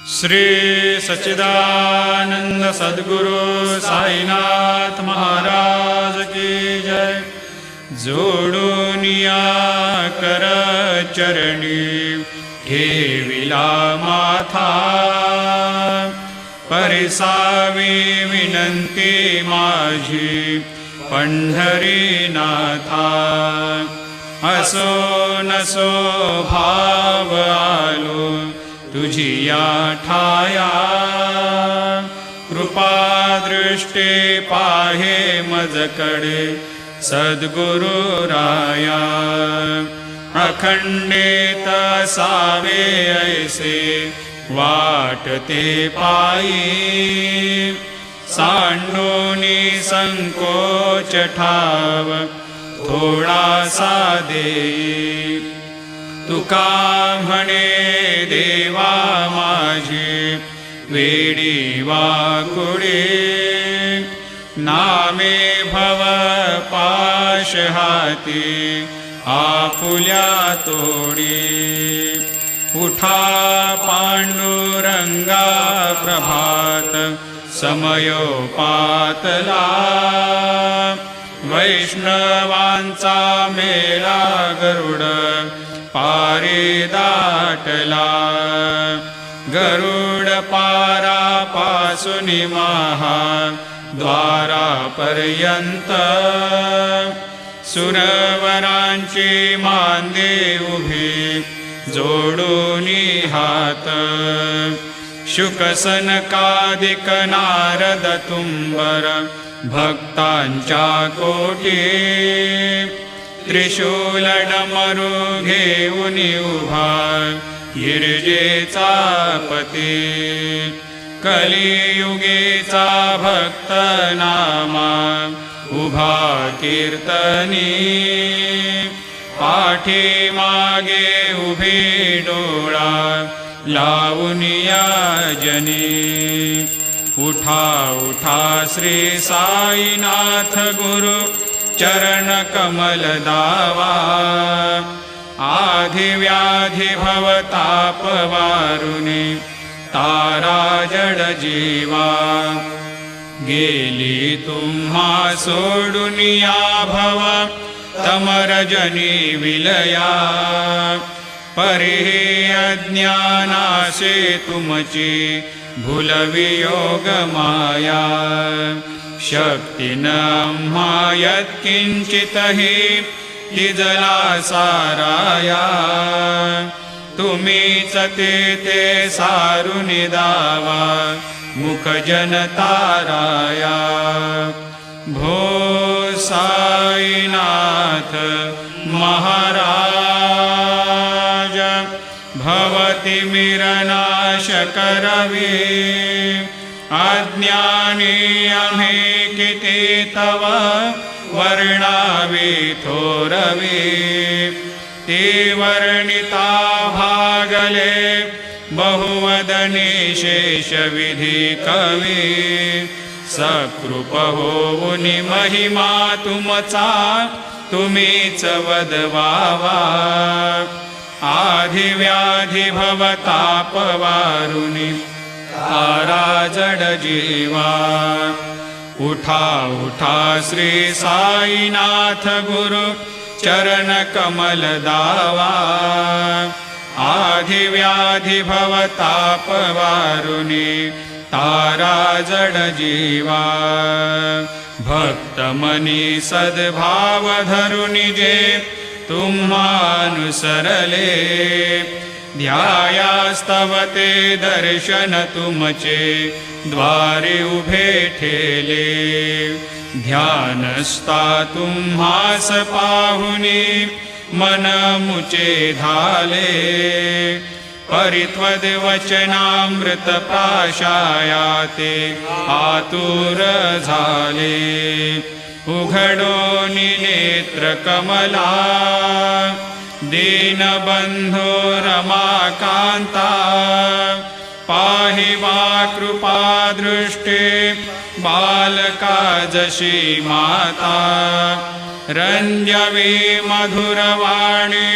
श्री सच्चिदानंद सद्गुरु साईनाथ महाराज की जय। जोडूनिया कर चरणी ठेविला माथा, परिसावी विनंती माझी पंढरीनाथा। असो नसो भाव आलो तुझिया ठाया, कृपा दृष्टी पाहे मजकडे सद्गुरु राया। अखंडित सावे ऐसे वाटते पायी, सांडोनी संकोच ठाव थोडासा देई। तुका म्हणे देवा माझी वेडी वाकुडे, नामे भव पाश हाती आपुल्या तोडी। उठा पांडुरंगा प्रभात समयोपातला, वैष्णवांचा मेला गरुड पारी दाटला। गरुड पारापासून महा द्वारापर्यंत, सुरवरांची मांदे उभी जोडूनी हात। शुकसनकादिक नारद तुंबर भक्तांच्या कोटी, त्रिशूल डमरू घेऊन उभा गिरजेचा पती। कलियुगेचा भक्त नामा उभा कीर्तनी, पाठी मागे उभी डोळा लावून याजनी। उठा उठा श्री साईनाथ गुरु चरण कमल दावा, आधी व्याधी भवताप वारुनी तारा जड जीवा। गेली तुम्हा सोडुनिया भव तमरजनी विलया, परिहे अज्ञानासे तुमची भूलवियोग माया। शक्ती न आम्हा यत्किंचितहि तिजला साराया, तुम्हीच ते सारुनि दावा मुख जनताराया। भो साईनाथ महाराज, भवतिमिरनाश करवी। अज्ञानी आम्ही किती तव वर्णावी थोरवी, ते वर्णिता भागले बहुवदनी शेषविधी कवी। सकृप होऊनि महिमा तुमचा तुम्हीच वदवावा, आधी व्याधी भवताप वारुनी तारा जड जीवा। उठा उठा श्री साईनाथ गुरु चरण कमल दावा, आधी व्याधी भवताप वारुनी तारा जड जीवा। भक्त मनी सद्भाव धरुनी जे तुम्हानुसरले, ध्यायास्तवते दर्शन तुमचे द्वारे उभे ठेले। ध्यानस्था तुम्हास पाहुनी मन मुचे धाले, परित्वद वचनामृत प्राशायाते आतुर झाले। उघडोनि नेत्र कमला दीनबंधो रमाकांता, पाहि वा कृपा दृष्टी बालका जशी माता। रंजवी मधुरवाणी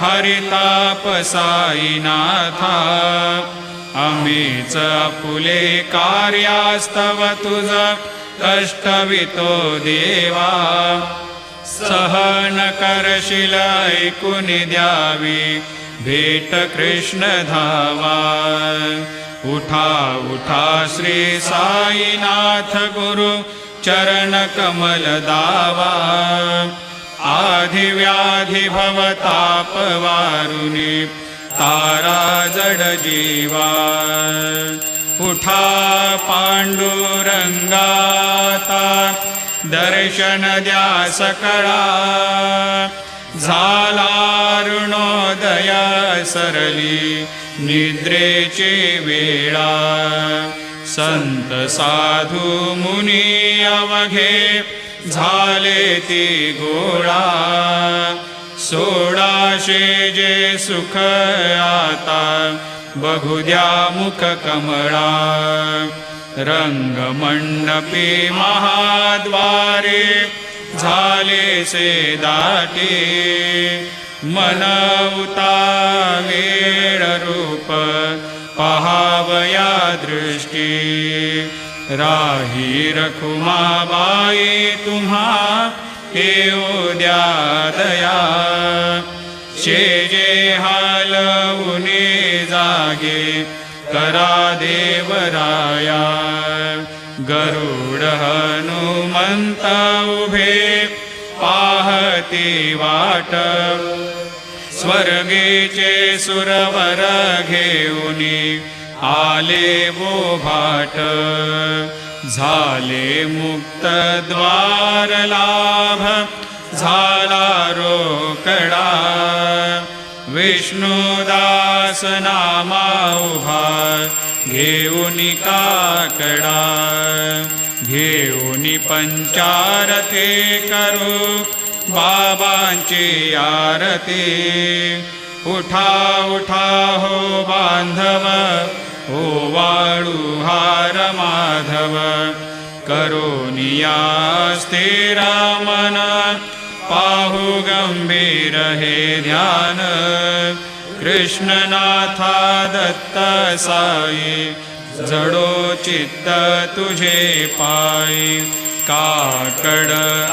हरिताप साईनाथा, आम्हीच आपुले कार्यास्तव तुझ कष्टवितो देवा सहन करशील ऐकून द्यावी भेट कृष्ण धावा उठा उठा श्री साईनाथ गुरु चरण कमल दावा आधी व्याधी भवताप वारुनी तारा जड जीवा उठा पांडुरंगाता दर्शन द्या सकळा झाला अरुणोदय सरली निद्रेची वेळा संत साधू मुनी अवघे झाले ती गोळा सोडाशे जे सुख आता बघू द्या मुख कमळा रंगमंडपी महाद्वारे झाले से दाटे मनवता वेळ रूप पहावया दृष्टी राही रखुमाबाई तुम्हा येऊ द्या दया शेजे हालवुनी जागे करा देवराया गरुड हनुमंत उभे पाहती वाट स्वर्गीचे सुरवर घेऊनी आले वो भाट झाले मुक्त द्वार लाभ झाला रोकडा विष्णुदास नामा उभा घेऊनी काकडा घेऊनी पंचारती करू बाबांची आरती उठा उठा हो बांधव हो वाळू हार माधव करोनिया स्थिर मन पाहू गंभीर हे ध्यान कृष्णनाथा दत्त साई जडो चित्त तुझे पाय काकड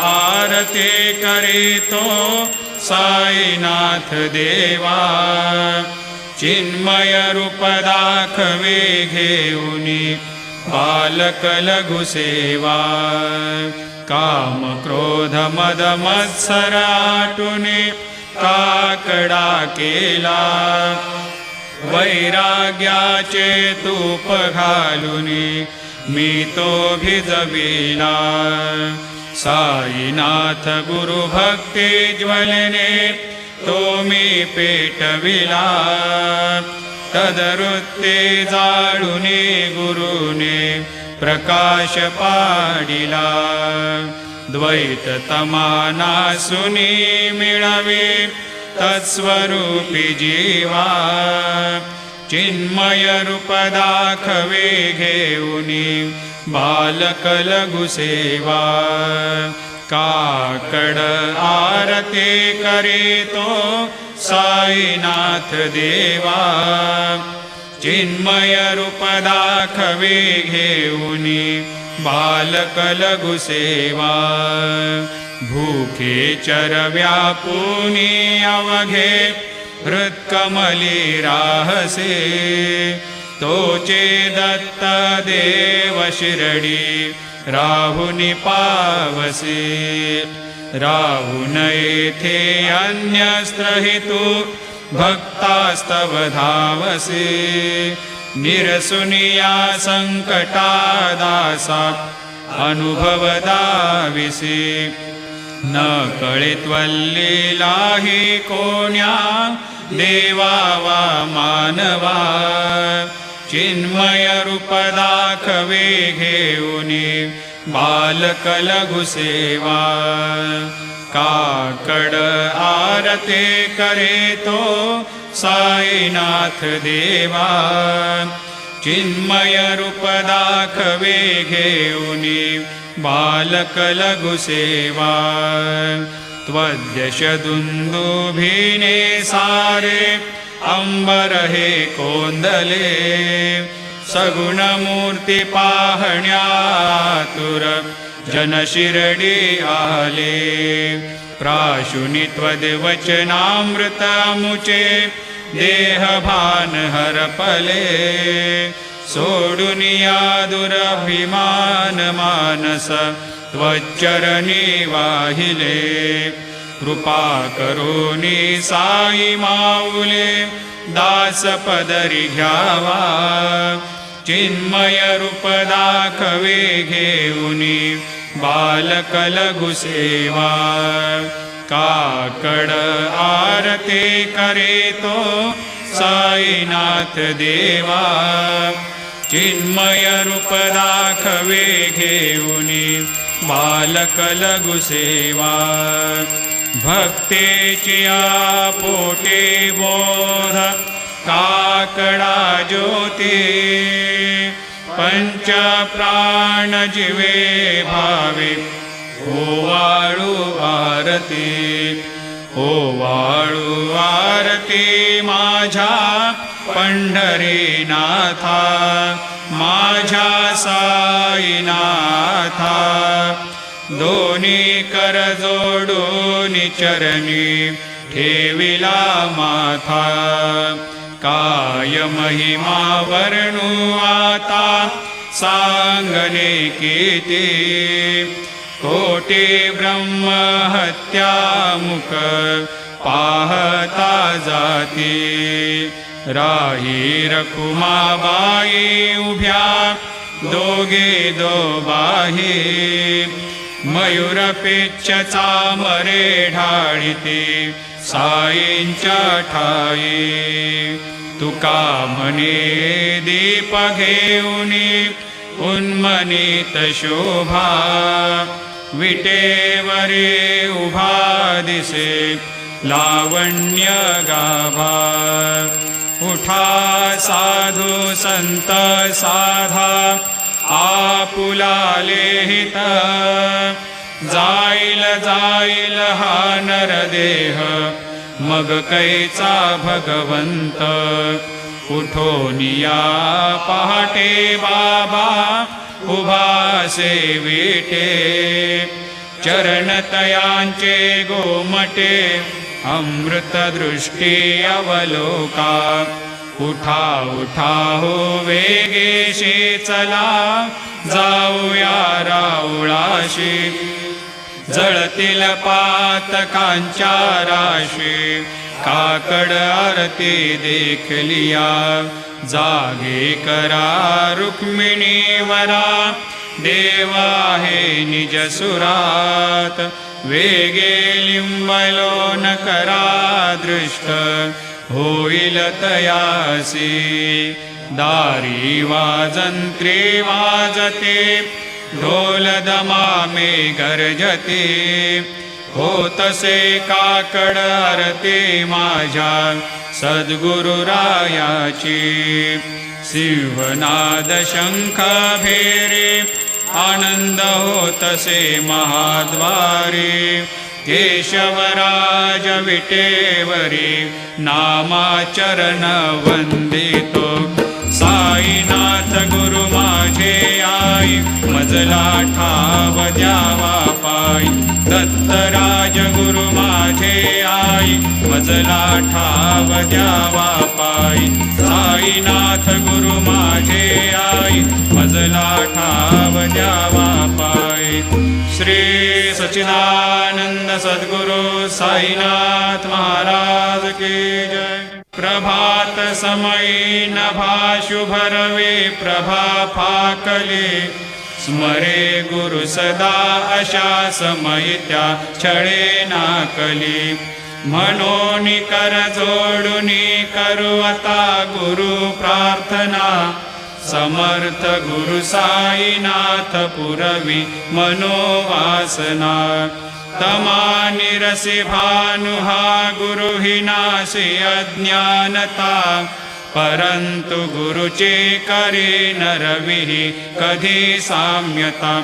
आरती करीतो साईनाथ देवा चिन्मय रूप दाखवे घेऊनी बालक लघु सेवा काम क्रोध मद मत्सर आटुनी काकडा केला वैराग्याचे तूप घालुनी मी तो भिजविला साईनाथ गुरु भक्ती ज्वलने तो मी पेटविला तदरुत्ते जाळुनी गुरुने प्रकाश पाडिला द्वैत तमाना सुनी मिळवे तत्स्वरूपी जीवा चिन्मय रूप दाखवे घेऊनी बालक लघु सेवा काकड आरती करीतो साईनाथ देवा चिन्मय रूप दाखवे घेऊनी बालक लघु सेवा भूखे चरव्यापुनी अवघे हृत्कमली राहसे तोचे दत्त देव शिरडी राहुनी पावसे राहुन येथे अन्यस्त्रहितु भक्तास्तव धावसे निरसुनिया संकटा दासा अनुभव दाविसे न कळित्वल्लीलाही कोण्या देवा वा मानवा चिन्मय रूप दाखवे घेऊनी बालक लघु सेवा काकड आरती करीतो साईनाथ देवा चिन्मय रूप दाखवे घेऊनी बालक लघु सेवा त्वद्यश दुंदुभिने सारे अंबर हे कोंदले सगुण मूर्ती पाहण्यातुर जन शिरडी आले प्राशुनी त्वद्वचनामृत मुचे देह भान हरपले सोडुनिया दुरभिमान मानस त्वच्चरणी वाहिले कृपा करोनी साई माऊले दास पदरी घ्यावा चिन्मय रूप दाखवे घेऊनी बालक लघु सेवा काकड आरते करे तो साईनाथ देवा चिन्मय रूप दाखवे घेऊनी बालक लघु सेवा भक्तेचिया पोटे बोध काकडा ज्योती पंच प्राण जीवे भावे ओवाळू आरती ओवाळू आरती माझ्या पंढरीनाथा माझ्या साईनाथा दोन्ही कर जोडून चरणी ठेविला माथा काय महिमा वर्णू आता सांगणे किती कोटी ब्रह्म हत्या मुख पाहता जाती राही रखुमाबाई उभ्या दोघे दोबाही मयूर पेच्छ चामरे ढाळीते साईंच्या ठाई तुका म्हणे दीप घेऊनी उन्मनीत शोभा विटेवरे उभा दिसे लावण्य गाभा उठा साधू संत साधा आपुलाले हित जाईल जाईल हा नरदेह मग कैचा भगवंत उठोनिया पहाटे बाबा उभा सेविटे चरणतयांचे गोमटे अमृत दृष्टी अवलोका उठा उठा हो वेगेशी चला जाऊया राऊळाशी जळतील पातकांच्या राशी काकड आरती देखलिया जागे करा रुक्मिणीवरा देवा हे निज सुरात वेगे लिंबलो न करा दृष्ट होईल तयासी दारी वाजंत्री वाजते ढोल दमामे गर्जते होतसे काकड आरती माझ्या सद्गुरुरायाची शिवनाद शंख भेरे आनंद होतसे महाद्वारे केशवराज विटेवरी नामाचरण वंदितो साईनाथ गुरु माझे आई मजला ठाव द्यावा पायी दत्तराज गुरु माझे आई मजला ठाव द्यावा पायी साईनाथ गुरु माझे आई मजला ठाव द्यावा पायी श्री सच्चिदानंद सद्गुरु साईनाथ महाराज की जय प्रभात समयी नभा शुभरवे प्रभा फाकले स्मरे गुरु सदा अशा समयी त्या छळे नाकली म्हणून कर जोडुनी करू आता गुरु प्रार्थना समर्थ गुरु साईनाथ पुरवी मनोवासना तमा निरसी भानुहा गुरु हि नासी अज्ञानता परंतु गुरुचे करे नरविहि कधी साम्यता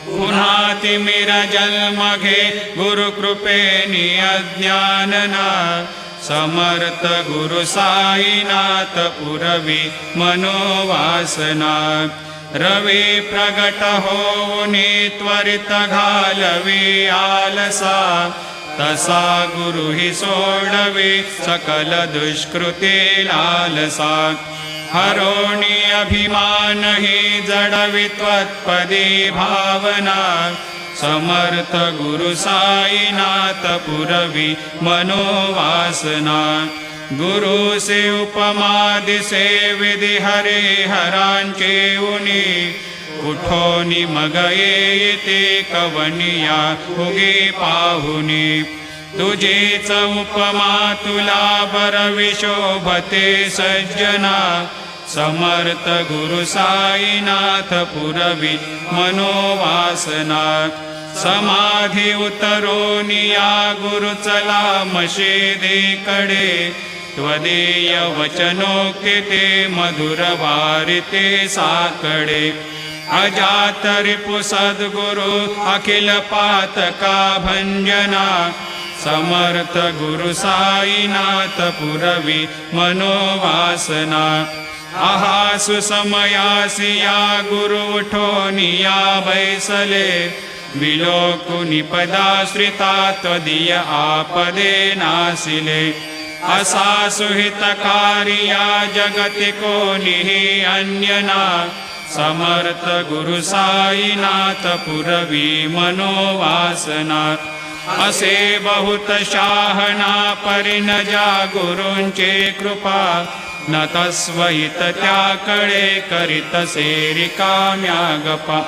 पुन्हा तिमिर जन्म घे गुरु कृपेनी अज्ञानना समर्थ गुरु साईनाथ पुरवी मनोवासना रवी प्रगट होऊनी त्वरित घालवी आलसा तसा गुरु ही सोडवी सकल दुष्कृती लालसा हरोणी अभिमान ही जडवी त्वत्पदी भावना समर्थ गुरु साईनाथ पुरवी मनोवासना गुरु से उपमा दिसे विधि हरे हरांचे उनी उठोनी मग येते कवनिया उगे पाहुनी तुझेच उपमा तुला बरवी शोभते सज्जना समर्थ गुरु साईनाथ पुरवी मनोवासना समाधी उतरोनिया गुरु चला मशिदीकडे त्वदीय वचनोक्ती ते मधुर वारिते साकडे अजात रिपु सद्गुरु अखिल पातका भंजना समर्थ गुरु साईनाथ पुरवी मनोवासना आहासु समयासिया गुरु उठोनिया बैसले विलोकुनि पदाश्रिता त्वदीय आपदे नासिले असा सुहितकारिया जगति कोनिहि अन्यना समर्थ गुरु साईनाथ पुरवी मनोवासना असे बहुत शाहना परिणजा गुरूंचे कृपा न तस्वहित त्याकडे करीतसे रिकाम्या गपा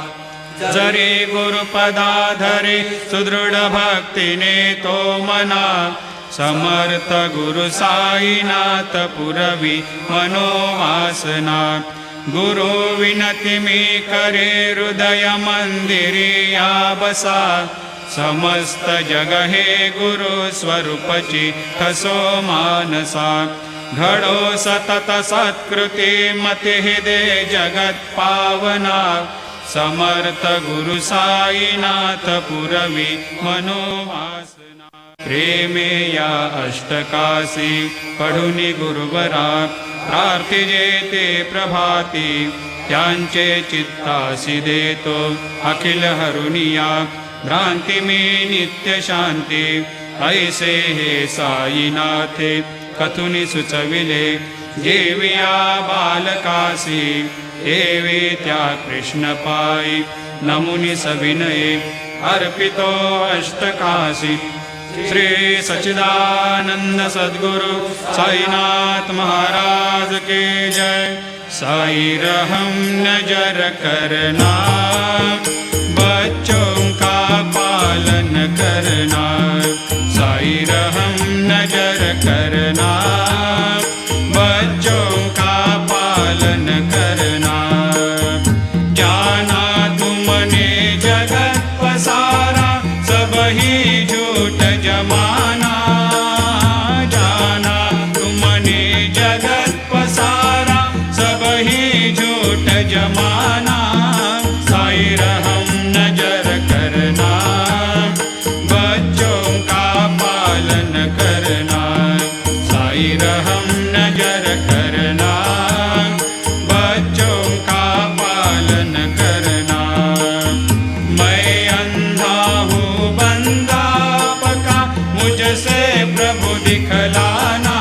जरी गुरुपदाधरे सुदृढ भक्तीने तो मना समर्थ गुरु साईनाथ पुरवी मनोवासना गुरु विनती मी करे हृदय मंदिरिया बसा समस्त जग हे गुरु स्वरूपची ठसो मानसा घडो सतत सत्कृती मती दे जगत पावना समर्थ गुरु साईनाथ पुरवी मनोवासना प्रेमे या अष्टकासी पढुनी गुरुवरा प्रार्थी जेते प्रभाती त्यांचे चित्तासी देतो अखिल हरुनिया भ्रांती मी नित्य शांती ऐसे हे साईनाथे कथुनी सुचविले जेविया बालकासी एवे त्या कृष्ण पायी नमुनी सविनये अर्पितो अष्टकाशी श्री सच्चिदानंद सद्गुरु साईनाथ महाराज के जय। साई रहम नजर करना बच्चों का पालन करना साई रहम नजर करना बच्चों का पालन करना जाना तुमने जगत पसारा सब ही झूठ जमाना जाना तुमने जगत पसारा सब ही झूठ जमाना साई रहम नजर करना बच्चों का पालन करना साई रहम नजर करना बच्चों का पालन करना मैं अंधा हूँ बंदा पका मुझसे प्रभु दिखलाना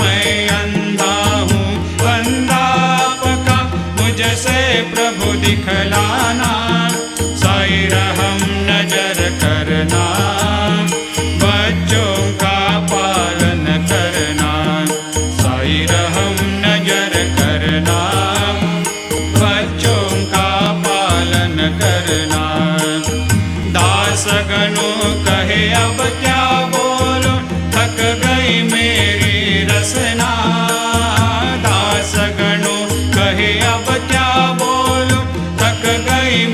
मैं अंधा हूँ बंदा पका मुझसे प्रभु दिखलाना साई रहम नजर करना बच्चों का पालन करना साई रहम नजर करना बच्चों का पालन करना दास गणों कहे अब क्या बोलो थक गई मेरी रसना दास गणों कहे अब क्या बोलो थक गई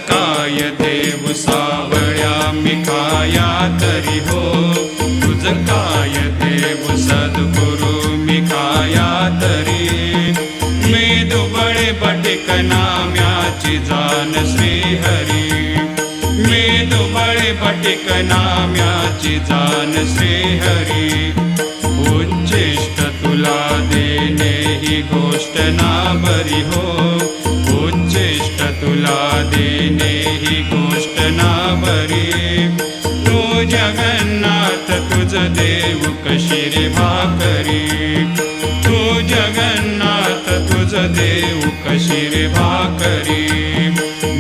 काय देव सावळ्या मी खाया तरी हो, तुझ काय देव सद्गुरु मी खाया तरी. मी दुबळे बटिक नाम्याची जाण श्रीहरी, मी दुबळे बटिक नाम्याची जाण श्रीहरी. उच्चिष्ट तुला देणे ही गोष्ट ना बरी हो, उच्चिष्ट तुला देणे ही गोष्ट ना बरी. तू जगन्नाथ तुझ देव कशी रे भाकरी, तू जगन्नाथ तुझ देव कशी रे भाकरी.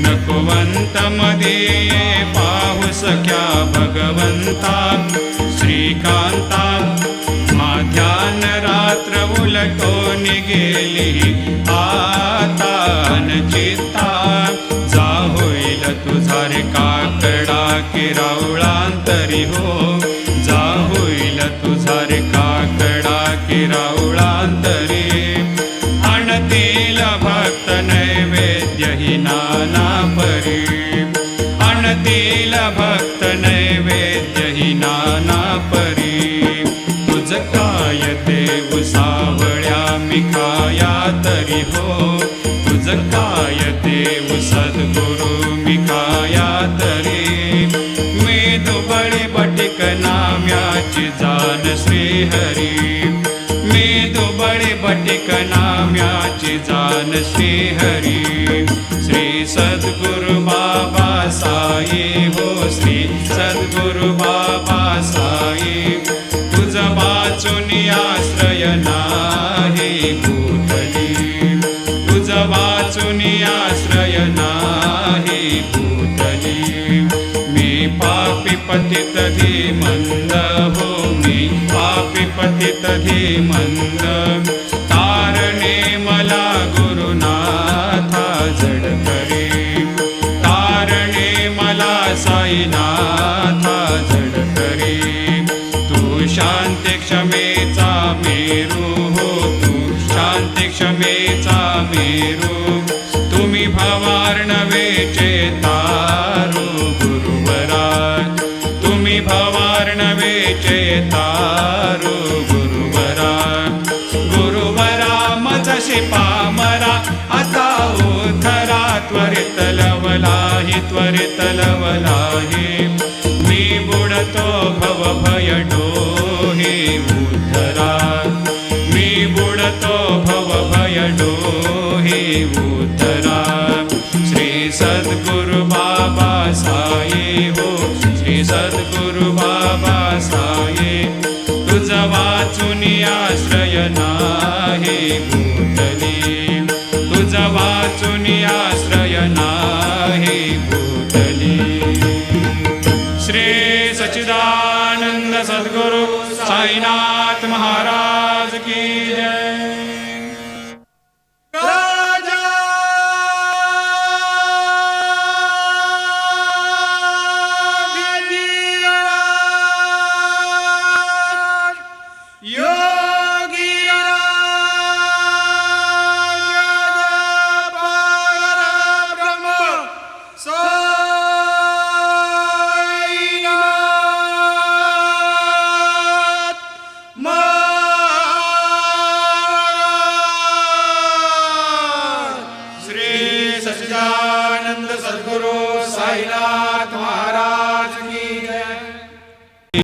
नकोवंत मध्ये पाहू सख्या भगवंता श्रीकांता. माध्यान रात्र उलटून गेली आता न चित्ता. जा होईल तुझा रे काकडा किरावळांतरी हो, जा होईल तुझा रे काकडा किरावळांतरी. आणतील भक्त नैवेद्य ही नाना परी, आणतील भक्त नैवेद्य ही नाना परी. तुझ काय देव सावळ्या मी खाया तरी हो, तुझ काय देव सद्गुरु मी खाया तरी. मी दुबळे बटिक नाम्याची जाण श्रीहरी, मी दुबळे बटिक नाम्याची जाण श्रीहरी. श्री सद्गुरु बाबा साई हो, श्री सद्गुरु बाबा साई. तुझ वाचून आश्रय नाही भूतली, तुझ वाचून आश्रय नाही भूतली. मी पापी पतित धीमंद हो, मी पापी पतित धीमंद. तारणे मला गुरुनाथा जड करी, तारणे मला साईनाथा जड करी. तू शांती क्षमेचा मेरू हो, तू शांती क्षमेचा मेरू. तुम्ही भवार्णवेचे तारू गुरुवरा, तुम्ही भवार्णवेचे तारू गुरुवरा. गुरुवरा मजशी पामरा आता उद्धरा. त्वरित लवलाही, त्वरित लवलाही. मी बुडतो भव भय डोहे उद्धरा, मी बुडतो भव भय डोहे उद्धरा. श्री सद्गुरु बाबा साई हो, श्री सद्गुरु बाबा साई. तुझ वाचून आश्रय नाही भूतली, तुझ वाचून आश्रय नाही भूतली. श्री सच्चिदानंद सद्गुरु साईनाथ महाराज की जय. सच्चिदानंद सद्गुरु साईनाथ